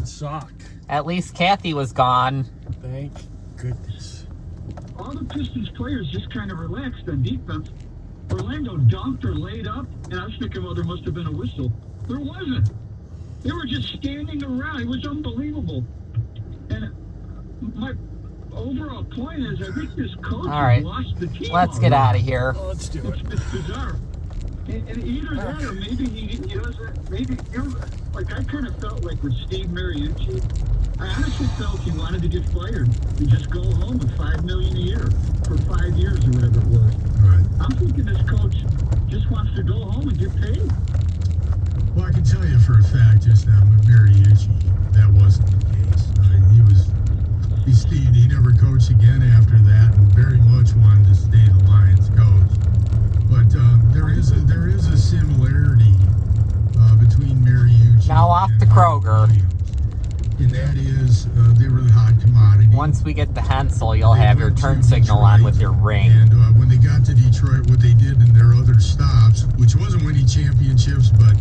It sucked. At least Kathy was gone. Thank goodness. All the Pistons players just kind of relaxed on defense. Orlando dunked or laid up, and I was thinking, well, there must have been a whistle. There wasn't. They were just standing around. It was unbelievable. And my overall point is, I think this coach has lost the team. Let's get out of here. Oh, let's do it. It's bizarre. And either that or maybe he doesn't, maybe, like I kind of felt like with Steve Mariucci, I honestly felt he wanted to get fired and just go home with $5 million a year for 5 years or whatever it was. Right. I'm thinking this coach just wants to go home and get paid. Well, I can tell you for a fact just now with Mariucci, that wasn't the case. He never coached again after that and very much wanted to stay the Lions coach. But there is a similarity between Mariucci Now off and to Kroger. And that is they were the hot commodity. Once we get to Hensel, you'll have your turn signal on with your ring. And when they got to Detroit, what they did in their other stops, which wasn't winning championships, but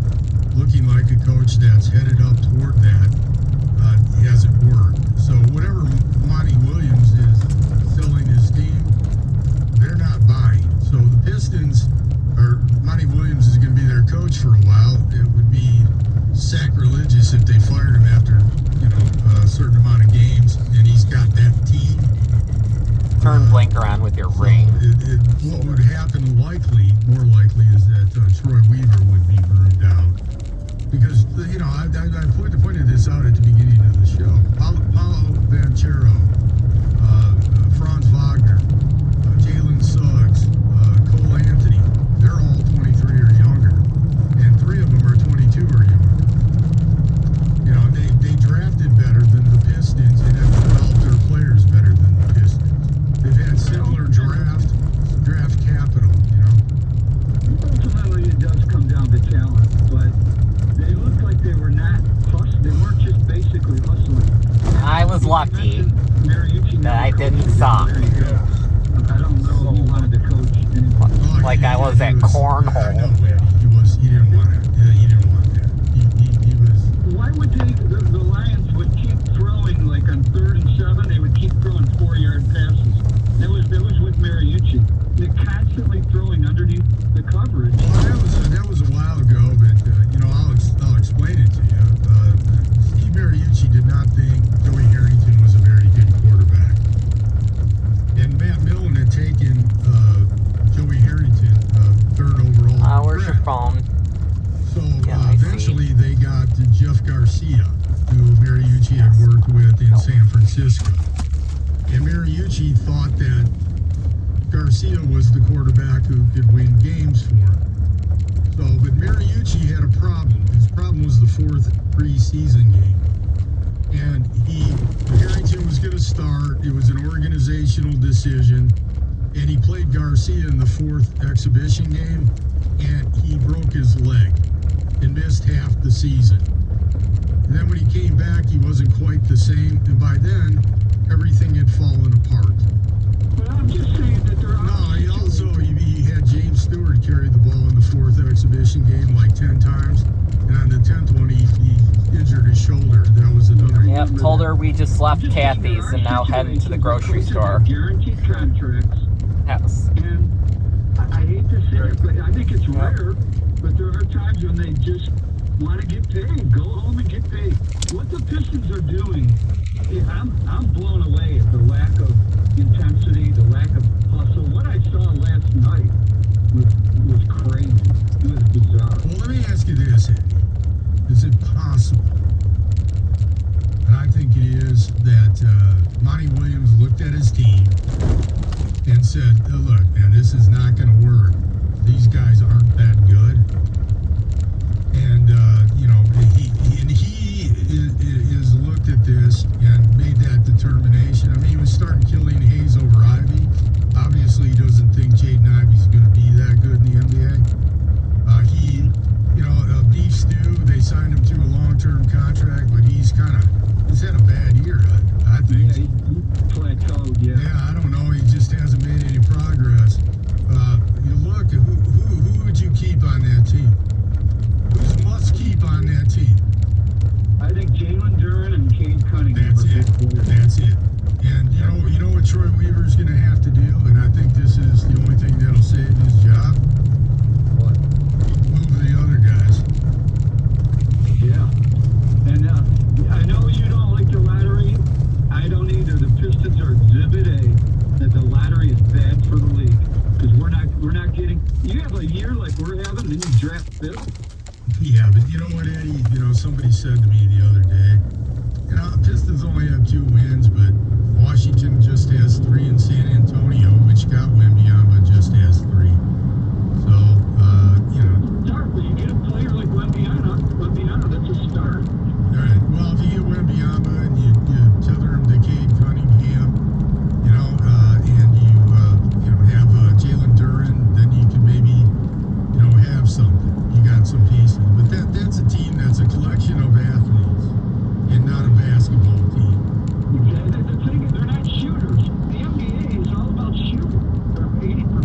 looking like a coach that's headed up toward that, hasn't worked. So whatever Monty Williams is selling his team, they're not buying. So the Pistons, or Monty Williams is going to be their coach for a while. It would be sacrilegious if they fired him after, a certain amount of games, and he's got that team. Turn blinker on with your ring. What would happen more likely, is that Troy Weaver would be burned out. Because, I pointed this out at the beginning of the show. Paulo Banchero, Franz Wagner, Jalen Suggs, Cole Anthony, they're all 23 or younger. And 3 of them are 22 or younger. They drafted better than the Pistons and have developed their players better than the Pistons. They've had similar draft capital, Ultimately, it does come down to talent, but they looked like they were not hustling. They weren't just basically hustling. I was lucky that I didn't suck. I don't know if he wanted to coach anymore. Like I was at cornhole. He didn't want it. He didn't want that. He was. Why would the Lions would keep throwing, like on 3rd and 7, they would keep throwing 4-yard passes. That was with Mariucci. They're constantly throwing underneath the coverage. Well, that was a while ago, but I'll explain it to you. Steve Mariucci did not think Joey Harrington was a very good quarterback, and Matt Millen had taken Joey Harrington 3rd overall. Where's your phone? So eventually they got Jeff Garcia, who Mariucci had worked with in San Francisco. And Mariucci thought that Garcia was the quarterback who could win games for him. But Mariucci had a problem. His problem was the 4th preseason game. And Harrington was going to start. It was an organizational decision. And he played Garcia in the 4th exhibition game, and he broke his leg and missed half the season. And then when he came back, he wasn't quite the same. And by then, everything had fallen apart. But I'm just saying that there are... No, he had James Stewart carry the ball in the 4th exhibition game like 10 times. And on the 10th one, he injured his shoulder. That was another... Yep, told her we just left Kathy's and now heading to the grocery store. Guaranteed contracts. Yes. And I hate to say it, but I think it's rare, but there are times when they just want to get paid. Go home and get paid. What the Pistons are doing, I'm blown away at the lack of intensity, the lack of hustle. What I saw last night was crazy. It was bizarre. Well, let me ask you this, Andy. Is it possible, and I think it is, that Monty Williams looked at his team and said, look, man, this is not going to work. These guys aren't that good. And, he has looked at this and made that determination. I mean, he was starting Killian Hayes over Ivy. Obviously, he doesn't think Jaden Ivey's going to be that good in the NBA. Beef Stew, they signed him to a long-term contract, but he's had a bad year, I think. Yeah, he plateaued, yeah. Yeah, I don't know. He just hasn't made any progress. You look, who would you keep on that team? Who's must keep on that team? I think Jalen Duren That's it. And you know what Troy Weaver's going to have to do, and I think this is the only thing that'll save his job. What? Move the other guys. Yeah. And I know you don't like the lottery. I don't either. The Pistons are exhibit A that the lottery is bad for the league. Because we're not getting, you have a year like we're having, and then you draft fifth. Yeah, but you know what, Eddie? You know, somebody said to me the other day, you know, the Pistons only have 2 wins, but Washington just has 3 in San Antonio, which got Wembanyama just has 3. So, you know. Start, but you get a player like Wembanyama, that's a start. All right, well, if you get Wembanyama and you tether him to Cade Cunningham, you know, and you know, have Jalen Duren, then you can maybe, you know, have something. You got some pieces. But that's a team that's a collection of athletes and not a basketball team. The thing is, they're not shooters. The NBA is all about shooting. 80%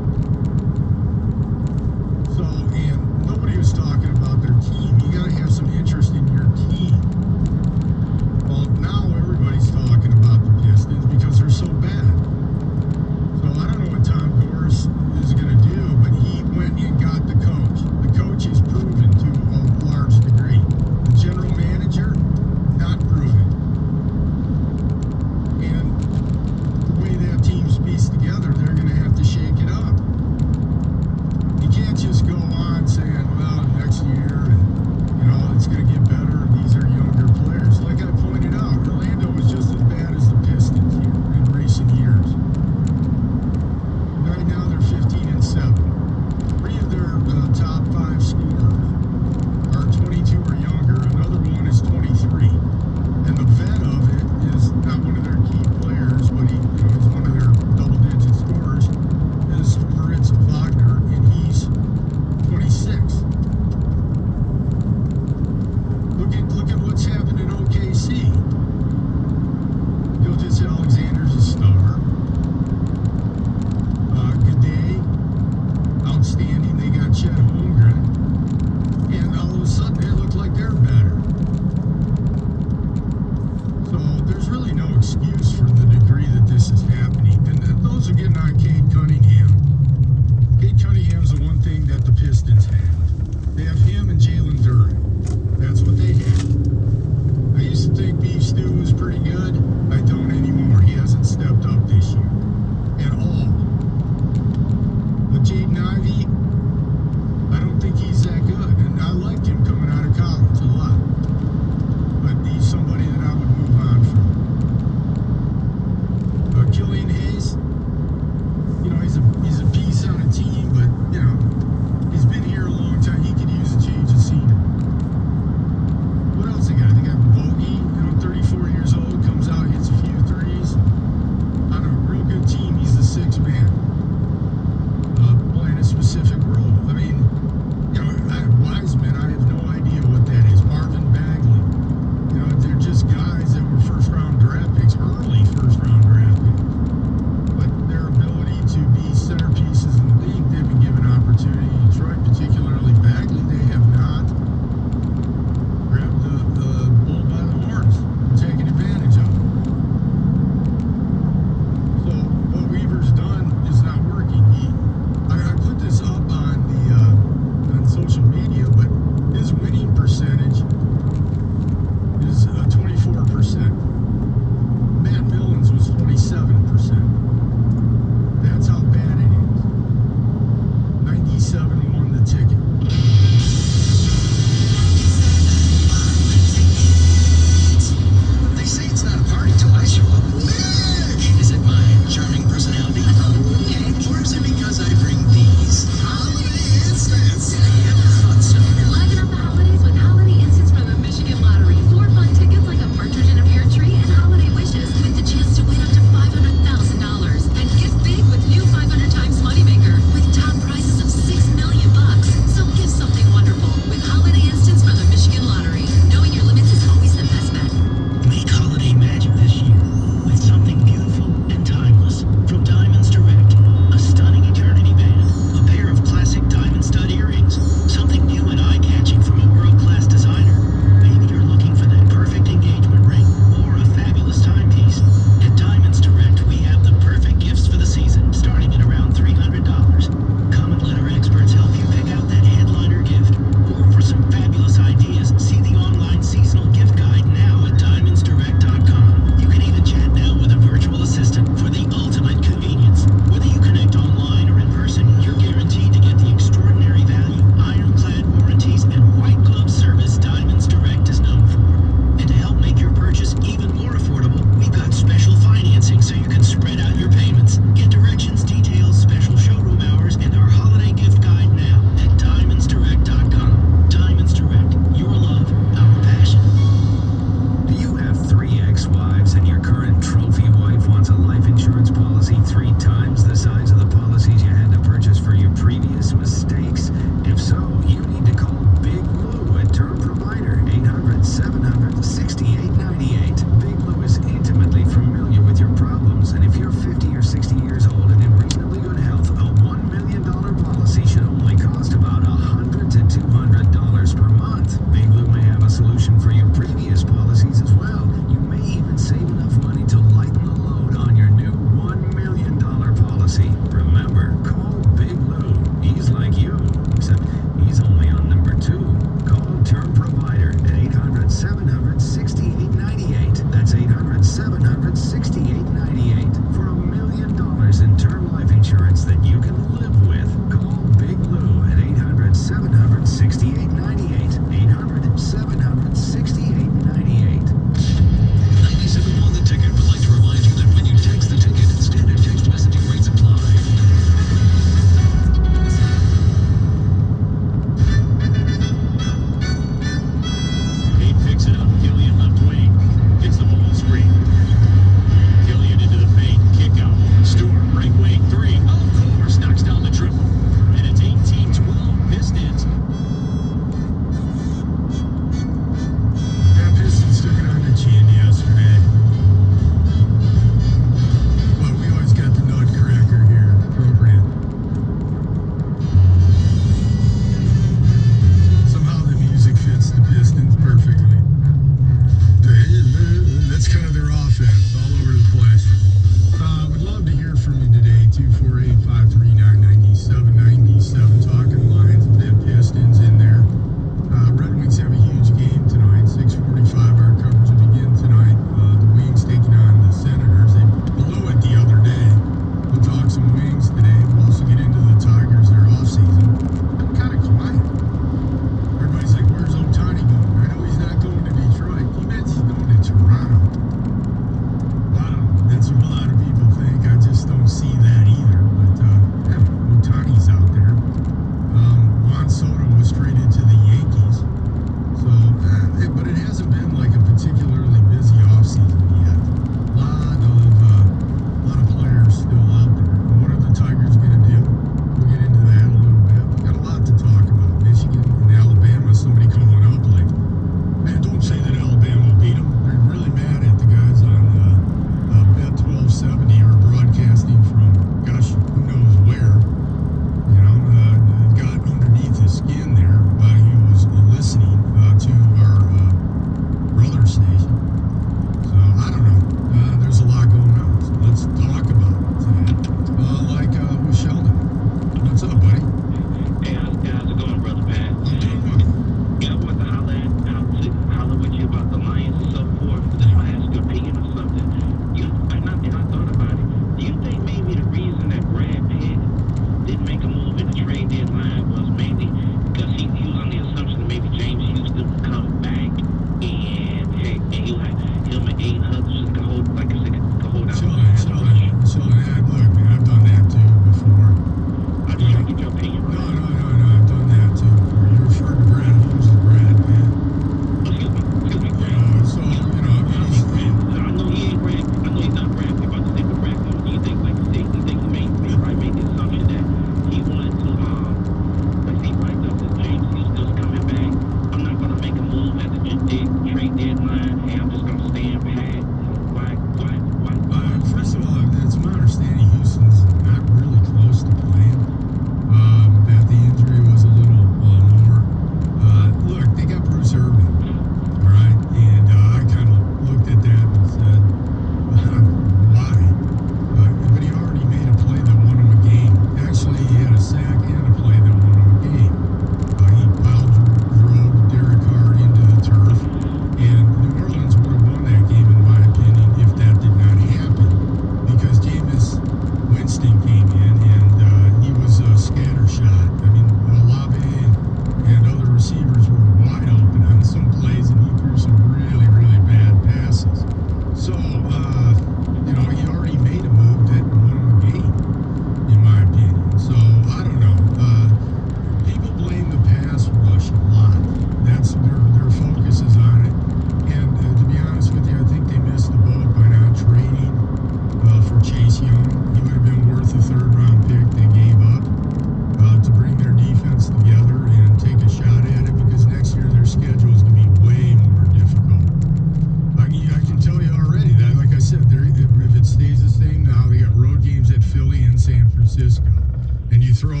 throw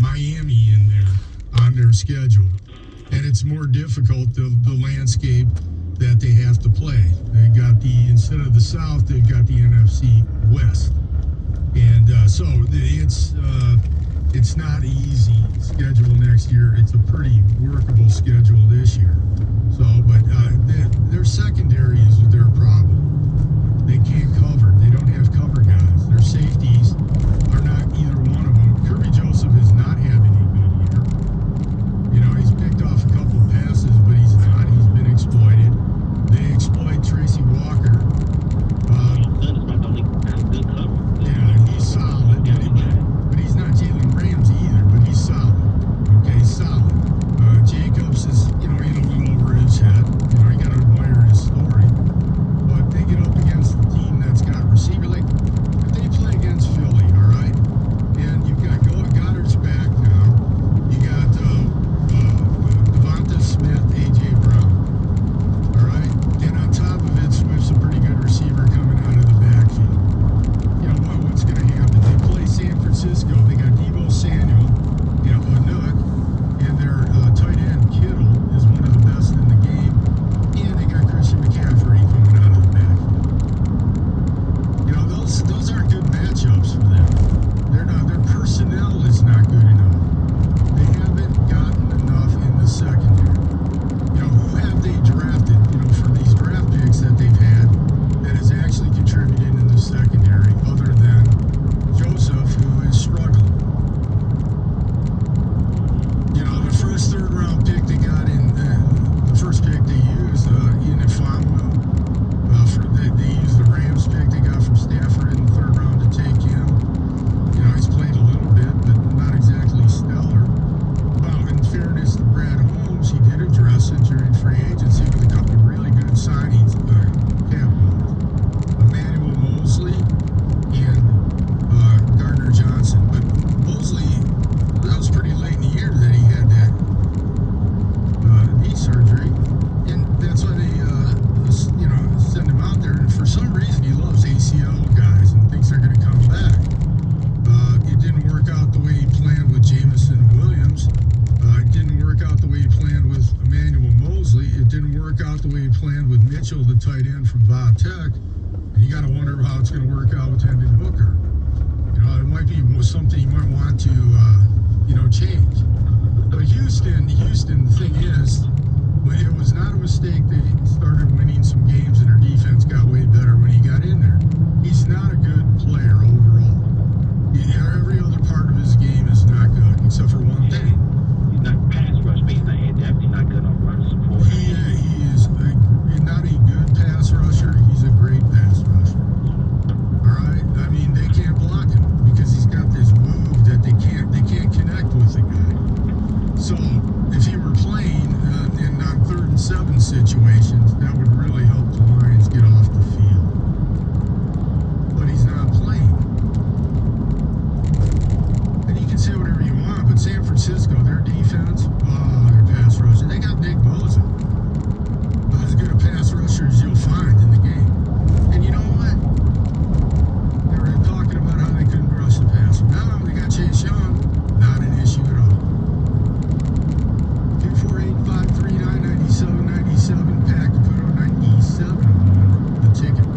Miami in there on their schedule. And it's more difficult, the landscape that they have to play. They got instead of the South, they've got the NFC West. And so it's not an easy schedule next year. It's a pretty workable schedule this year. So, but their secondary is their problem. They can't cover. They don't have cover guys. Their safeties are not either one of them. Kirby Joseph is not having a good year. You know, he's picked off a couple passes, but he's not. He's been exploited. They exploit Tracy Walker. Yeah, he's solid. But he's not Jalen Ramsey either, but he's solid. Okay, he's solid. Jacobs is, in a little over his head. You got to admire his story. But they get up against the team that's got receiver. Like, if they play against Philly, all right, and you've got Goddard's back now. You got Devonta Smith, A.J. Brown. All right? And on top of it, Swift's a pretty good receiver coming out of the backfield. What's going to happen? They play San Francisco. They got Deebo Samuel, a Nook, and their tight end Kittle is one of the best in the game. And they got Christian McCaffrey coming out of the backfield. Those aren't good matchups for them. They're not. Their personnel is not good enough. They haven't gotten enough in the secondary. Who have they drafted? For these draft picks that they've had, that has actually contributed in the secondary, other than Joseph, who is struggling. The first third round pick they got in, the first pick they used in Ifamwa, they used the Rams pick they got from Stafford in the third round to take him. He's played a little bit, but not exactly stellar. Well, in fairness to Brad Holmes, he did address it during free agency with a couple of really good signings, Emmanuel Mosley and Gardner Johnson. But Mosley, that was pretty late in the year that he had that knee surgery, and that's why they send him out there. And for some reason, he loves ACL guys and thinks they're going to come back. It didn't work out the way he planned with Jamison Williams. It didn't work out the way he planned with Emmanuel Mosley. It didn't work out the way he planned with Mitchell, the tight end from Tech. And you got to wonder how it's going to work out with Hendon Hooker. It might be something you might want to, change. But Houston, the thing is, it was not a mistake they started winning some games and their defense got way better when he got in there. He's not a good player overall. Every other part of his game is not good, except for one thing. He's not pass rush, but he's definitely not good on run support. He is not a good pass rusher. He's a great pass rusher. All right? I mean, they can't block him because he's got this move that they can't connect with the guy. So if he were playing in on 3rd and 7 situations, that would really help the Lions get off the field. But he's not playing. And you can say whatever you want, but San Francisco, their defense, their pass rusher, they got Nick Bosa. As good a pass rusher as you'll find in the game. And you know what? They were talking about how they couldn't rush the passer. Now they got Chase Young, not an issue at all. 248-539-9797, Pack to put on 97 on the ticket.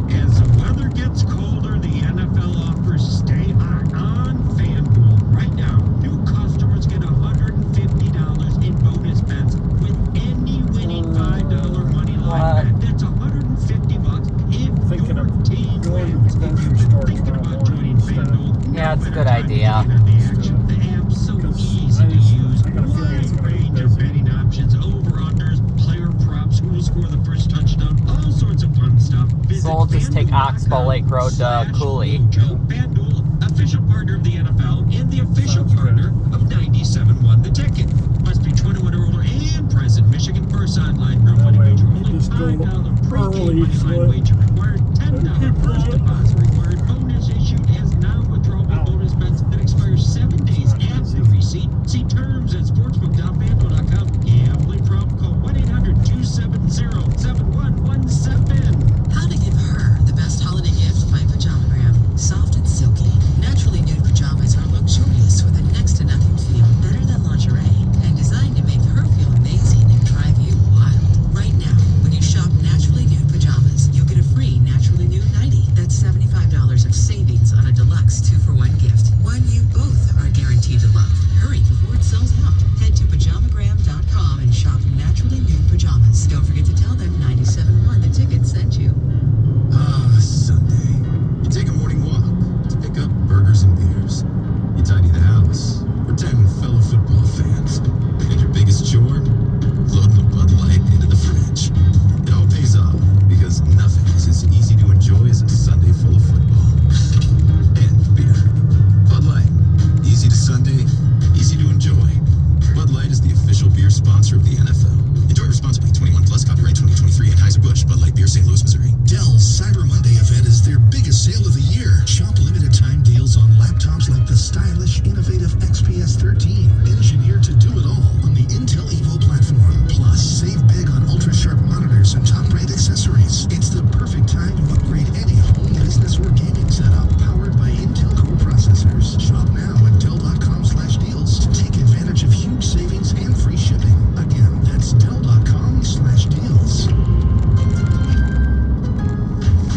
As the weather gets colder, the NFL offers stay hot on FanDuel. Right now, new customers get $150 in bonus bets with any winning $5 money line bet. That's $150 if Thinking your of team going wins. to the If grocery you're store thinking tomorrow about joining morning instead of- FanDuel, Yeah, it's a no good better time to idea. get in on the action. The app's so easy to use. I got a feeling it's Wide gonna be range of busy. betting options, over-unders, player props, who will score the first touchdown, all sorts of fun stuff. Visit So we'll just take Oxbow Lake Road to Cooley. FanDuel, official partner of the NFL and the official partner of 97.1 The Ticket. Must be 21 or older and present. Michigan first online real money way, wager we only. just go $5 pre-game early, money so line wager required. $10 keep first going. deposit required. Bonus issued as non-withdrawable bonus bets that expire 7 days after receipt. See terms at sportsbook.fanduel.com. Gambling problem, call Just don't forget to tell them 97.1 The Ticket sent you. Sunday. You take a morning walk to pick up burgers and beers. You tidy the house, pretend fellow football fans. And your biggest chore? Loading the Bud Light into the fridge. It all pays off because nothing is as easy to enjoy as a Sunday full of football. And beer. Bud Light. Easy to Sunday, easy to enjoy. Bud Light is the official beer sponsor of the NFL. Enjoy responsibly. 21 plus. Copyright 2023. Anheuser-Busch. Bud Light Beer, St. Louis, Missouri. Dell's Cyber Monday event is their biggest sale of the year. Shop limited time deals on laptops like the stylish, innovative XPS 13, engineered to do it all on the Intel Evo platform. Plus, save big on ultra-sharp monitors and top-grade accessories. It's the perfect time to upgrade any home, business, or gaming setup powered by Intel Core processors. Shop now at Dell.com/deals to take advantage of huge savings and free shipping. Again, that's Dell.com/deals.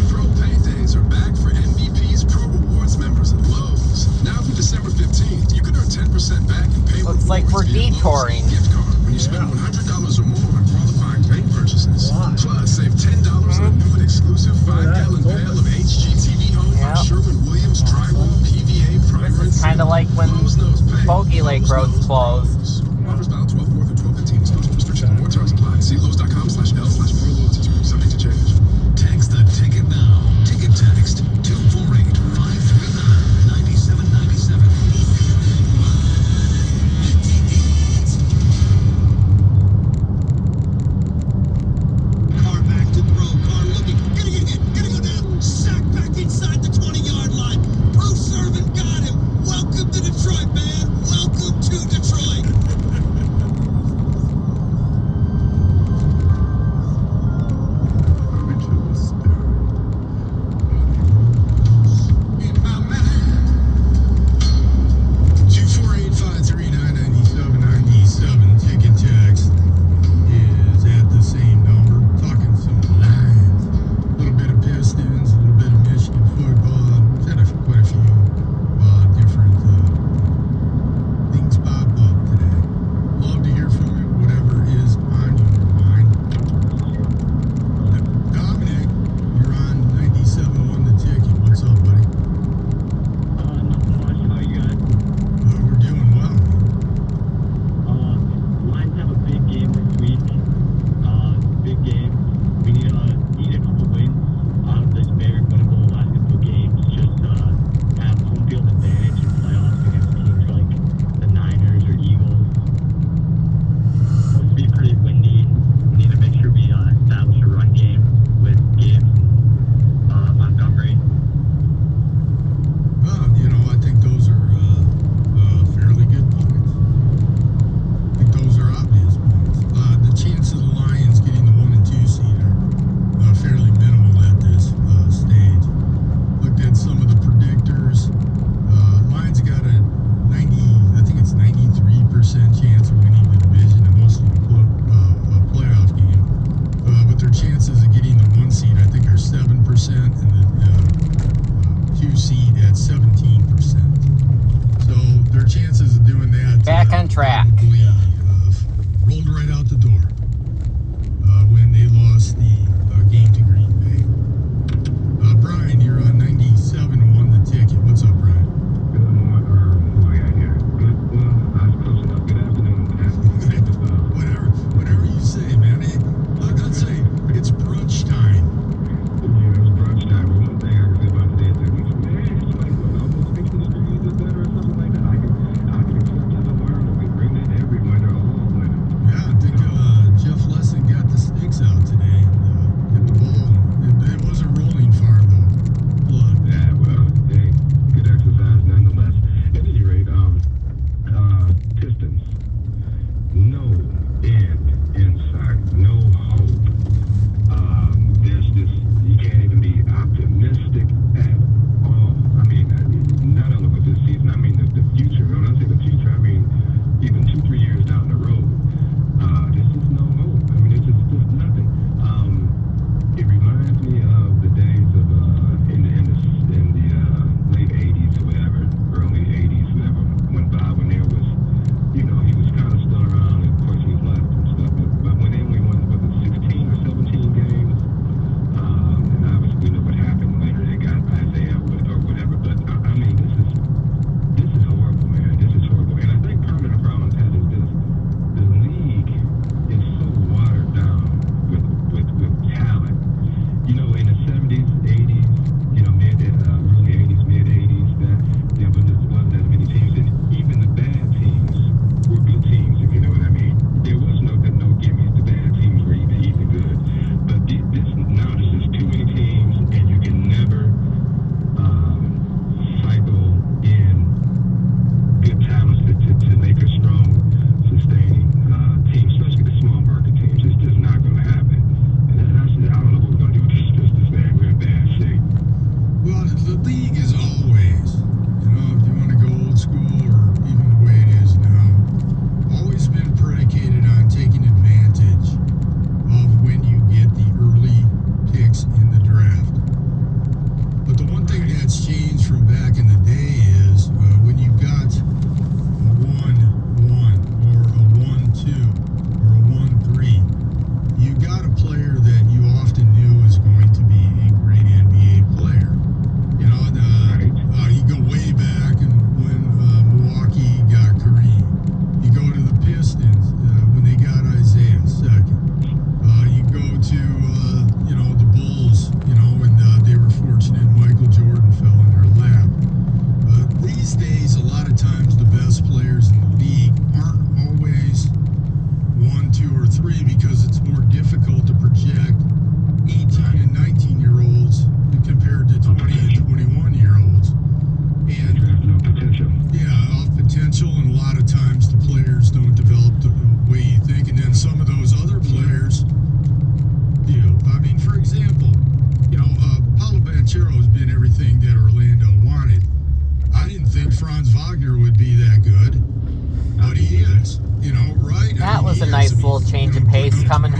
Pro Paydays are back for MVP's Pro Rewards members at Lowe's. Now through December 15th, you can earn 10% back in pay Looks like we're via Lowe's detouring. gift card when you spend $100 or more on qualifying paint purchases. Wow. Plus, save $10 on a new and exclusive 5-gallon pail of HGTV Home Yep. from Sherwin-Williams Drywall, PVA, Primer, This is kind of like when Lowe's knows pay. Bogey Lake Lowe's Road's knows closed. Lowe's. Offers valid 12/4 through 12/15. Exclusion restrictions and more terms apply. See Lowe's.com/L/ProLoyalty. Subject to change. Text the ticket now. Ticket text 248-539-9797. Car back to throw. Car looking. Gonna get hit. Gonna go down. Sack back inside the 20-yard line. Bruce Irvin got him. Welcome to Detroit, man. Welcome to Detroit. In my mind. 248-539-9797. Ticket text is at the same number. Talking some Lions. A little bit of Pistons, a little bit of Michigan football. We've had quite a few different things pop up today. Love to hear from you, whatever is on your mind. Dominic, you're on 97.1 The Ticket. What's up, buddy? Nothing much. How you guys? We're doing well. Lions have a big game this week. Big game. We need a couple wins out of this very winnable last couple games. Just have home field advantage in playoffs against teams like the Niners or Eagles. Supposed to be pretty windy. We need to make sure we establish a run game with Gibbs and Montgomery. Well, I think those are fairly good points. I think those are obvious points. The chance of the Lions getting the 1 and 2 seed are fairly minimal at this stage. Looked at some of the predictors. Lions got a 93% chance of winning the division and mostly a playoff game. But their chances of getting the 1 seed, I think, are 7%, and the 2 seed at 17%. So their chances of doing that Back on track. probably rolled right out the door when they lost the game to Green Bay. Brian, you're on 97.1 The Ticket. What's up, Brian? Good morning, or who I got here? Good, well, I was close enough. Good afternoon. Whatever you say, man. Let's say it's brunch time. Yeah, it was brunch time. But one thing I can say about today is that man, it's like what, almost 50 degrees or better or something like that. I can accept that tomorrow. We bring that every winter.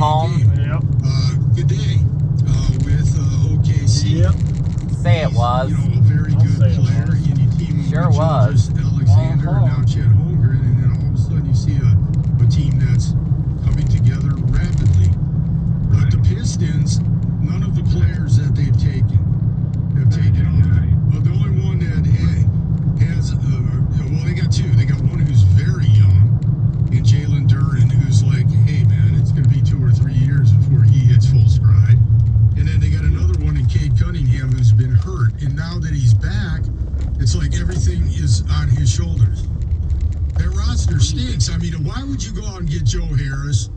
home. Yep. Good day with OKC. Yep. Say it was. You know, a very I'll good say it player. was. And you team Sure with was. Gilgeous Alexander and now Chet Holmgren, and then all of a sudden you see a team that's coming together rapidly. But the Pistons, none of the players that they've taken have taken off. Well, the only one that has, well, they got two. They got one who's very young, and Jalen Duren, who's like, hey, man, it's going to be 2 or 3 years before he hits full stride. And then they got another one in Cade Cunningham who's been hurt. And now that he's back, it's like everything is on his shoulders. That roster stinks. I mean, why would you go out and get Joe Harris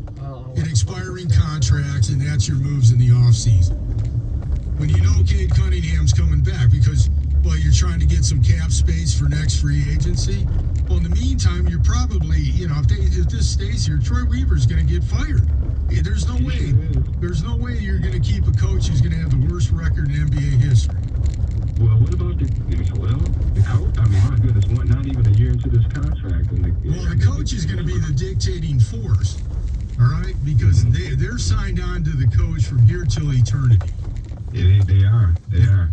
in expiring contracts, and that's your moves in the offseason? When you know Cade Cunningham's coming back because, well, you're trying to get some cap space for next free agency. Well, in the meantime, you're probably, you know, if this stays here, Troy Weaver's going to get fired. There's no way you're going to keep a coach who's going to have the worst record in NBA history. Well, what about the coach? I mean, my goodness, not even a year into this contract. Well, the coach is going to be the dictating force, all right? Because they're signed on to the coach from here till eternity. They are. And